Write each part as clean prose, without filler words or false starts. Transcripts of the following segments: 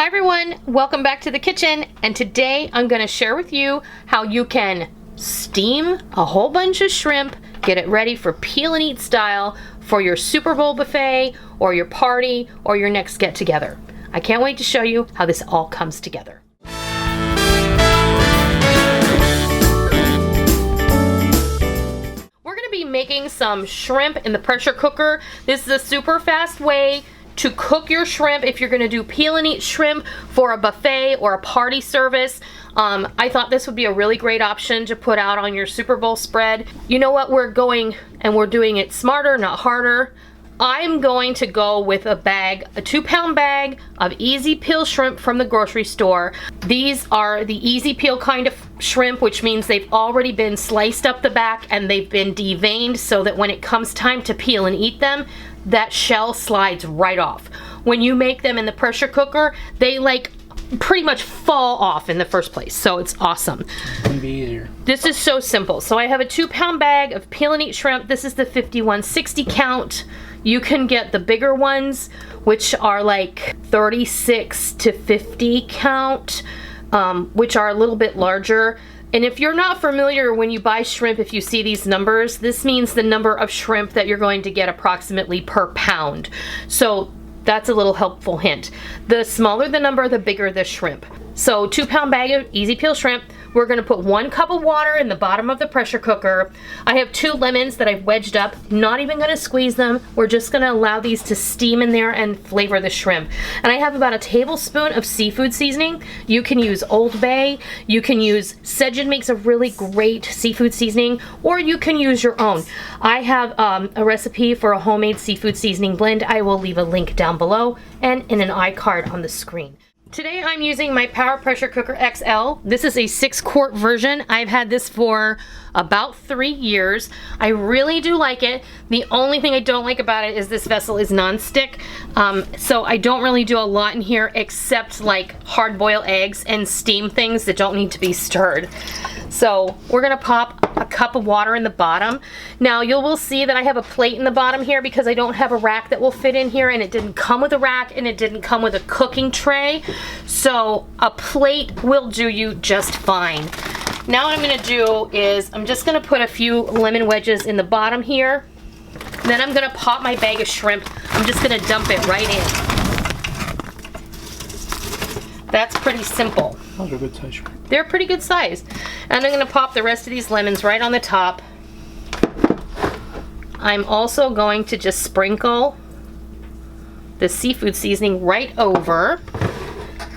Hi everyone, welcome back to the kitchen, and today I'm going to share with you how you can steam a whole bunch of shrimp, get it ready for peel and eat style for your Super Bowl buffet or your party or your next get together. I can't wait to show you how this all comes together. We're going to be making some shrimp in the pressure cooker. This is a super fast way to cook your shrimp if you're going to do peel and eat shrimp for a buffet or a party service. I thought this would be a really great option to put out on your Super Bowl spread. You know what, we're doing it smarter, not harder. I'm going to go with a 2-pound bag of easy peel shrimp from the grocery store. These are the easy peel kind of shrimp, which means they've already been sliced up the back and they've been deveined so that when it comes time to peel and eat them, that shell slides right off. When you make them in the pressure cooker, they pretty much fall off in the first place, so it's awesome. It's gonna be easier. This is so simple. So I have a 2-pound bag of peel and eat shrimp. This is the 5160 count. You can get the bigger ones, which are like 36 to 50 count, which are a little bit larger. And if you're not familiar, when you buy shrimp, if you see these numbers, this means the number of shrimp that you're going to get approximately per pound. So that's a little helpful hint. The smaller the number, the bigger the shrimp. So 2-pound bag of easy peel shrimp. We're gonna put 1 cup of water in the bottom of the pressure cooker. I have 2 lemons that I've wedged up, not even gonna squeeze them. We're just gonna allow these to steam in there and flavor the shrimp. And I have about a tablespoon of seafood seasoning. You can use Old Bay, you can use, Sejin makes a really great seafood seasoning, or you can use your own. I have a recipe for a homemade seafood seasoning blend. I will leave a link down below and in an iCard on the screen. Today I'm using my Power Pressure Cooker XL. This is a 6-quart version. I've had this for about 3 years. I really do like it. The only thing I don't like about it is this vessel is non-stick. So I don't really do a lot in here except like hard boil eggs and steam things that don't need to be stirred. So we're gonna pop a cup of water in the bottom. Now you will see that I have a plate in the bottom here because I don't have a rack that will fit in here, and it didn't come with a rack and it didn't come with a cooking tray. So a plate will do you just fine. Now what I'm gonna do is I'm just gonna put a few lemon wedges in the bottom here. Then I'm gonna pop my bag of shrimp. I'm just gonna dump it right in. That's pretty simple. Those are good size shrimp. They're pretty good size. And I'm gonna pop the rest of these lemons right on the top. I'm also going to just sprinkle the seafood seasoning right over.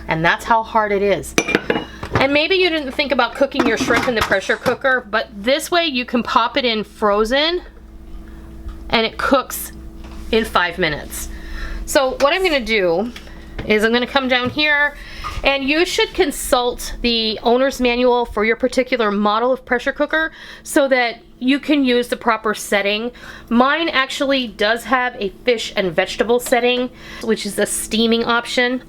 And that's how hard it is. And maybe you didn't think about cooking your shrimp in the pressure cooker, but this way you can pop it in frozen and it cooks in 5 minutes. So what I'm gonna do is I'm gonna come down here, and you should consult the owner's manual for your particular model of pressure cooker so that you can use the proper setting. Mine actually does have a fish and vegetable setting, which is the steaming option.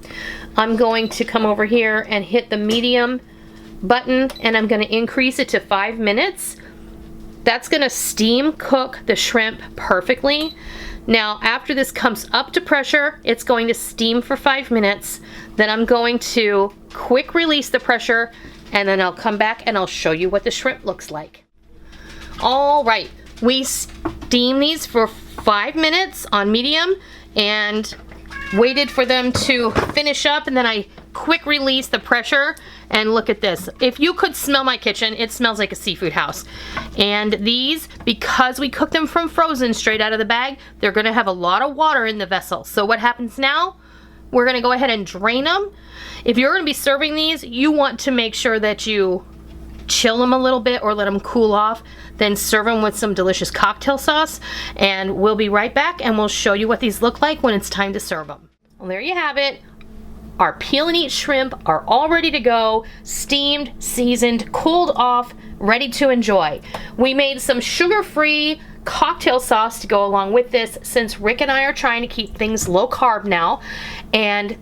I'm going to come over here and hit the medium button, and I'm going to increase it to 5 minutes. That's going to steam cook the shrimp perfectly. Now after this comes up to pressure, it's going to steam for 5 minutes. Then I'm going to quick release the pressure, and then I'll come back and I'll show you what the shrimp looks like. All right, we steamed these for 5 minutes on medium and waited for them to finish up, and then I quick release the pressure, and look at this. If you could smell my kitchen, it smells like a seafood house. And these, because we cooked them from frozen straight out of the bag, they're gonna have a lot of water in the vessel. So what happens now? We're gonna go ahead and drain them. If you're gonna be serving these, you want to make sure that you chill them a little bit or let them cool off, then serve them with some delicious cocktail sauce, and we'll be right back and we'll show you what these look like when it's time to serve them. Well, there you have it. Our peel and eat shrimp are all ready to go, steamed, seasoned, cooled off, ready to enjoy. We made some sugar-free cocktail sauce to go along with this, since Rick and I are trying to keep things low carb now, and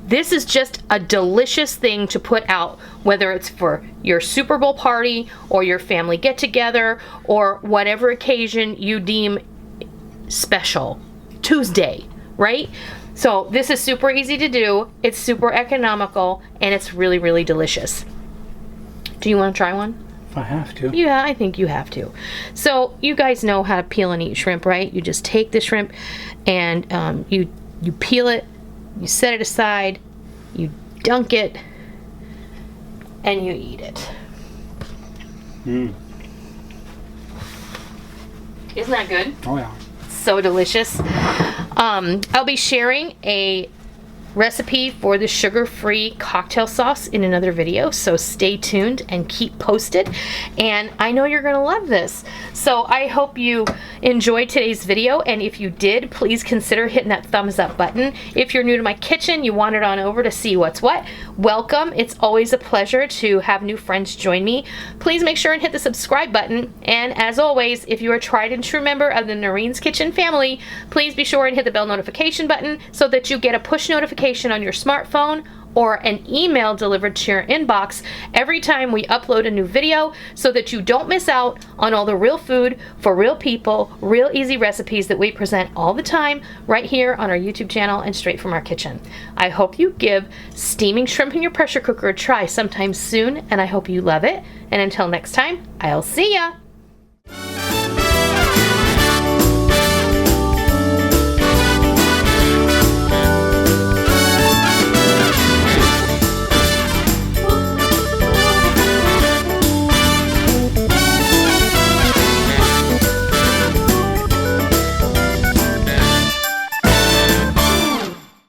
this is just a delicious thing to put out, whether it's for your Super Bowl party or your family get together or whatever occasion you deem special. Tuesday, right? So this is super easy to do. It's super economical, and it's really, really delicious. Do you want to try one? If I have to. Yeah, I think you have to. So you guys know how to peel and eat shrimp, right? You just take the shrimp and you peel it, you set it aside, you dunk it, and you eat it. Mm. Isn't that good? Oh yeah. So delicious. I'll be sharing a recipe for the sugar-free cocktail sauce in another video, so stay tuned and keep posted, and I know you're gonna love this. So I hope you enjoyed today's video, and if you did, please consider hitting that thumbs up button. If you're new to my kitchen, you wandered on over to see what's what, welcome. It's always a pleasure to have new friends join me. Please make sure and hit the subscribe button, and as always, if you are a tried and true member of the Noreen's Kitchen family, please be sure and hit the bell notification button so that you get a push notification on your smartphone or an email delivered to your inbox every time we upload a new video, so that you don't miss out on all the real food for real people, real easy recipes that we present all the time right here on our YouTube channel and straight from our kitchen. I hope you give steaming shrimp in your pressure cooker a try sometime soon, and I hope you love it. And until next time, I'll see ya!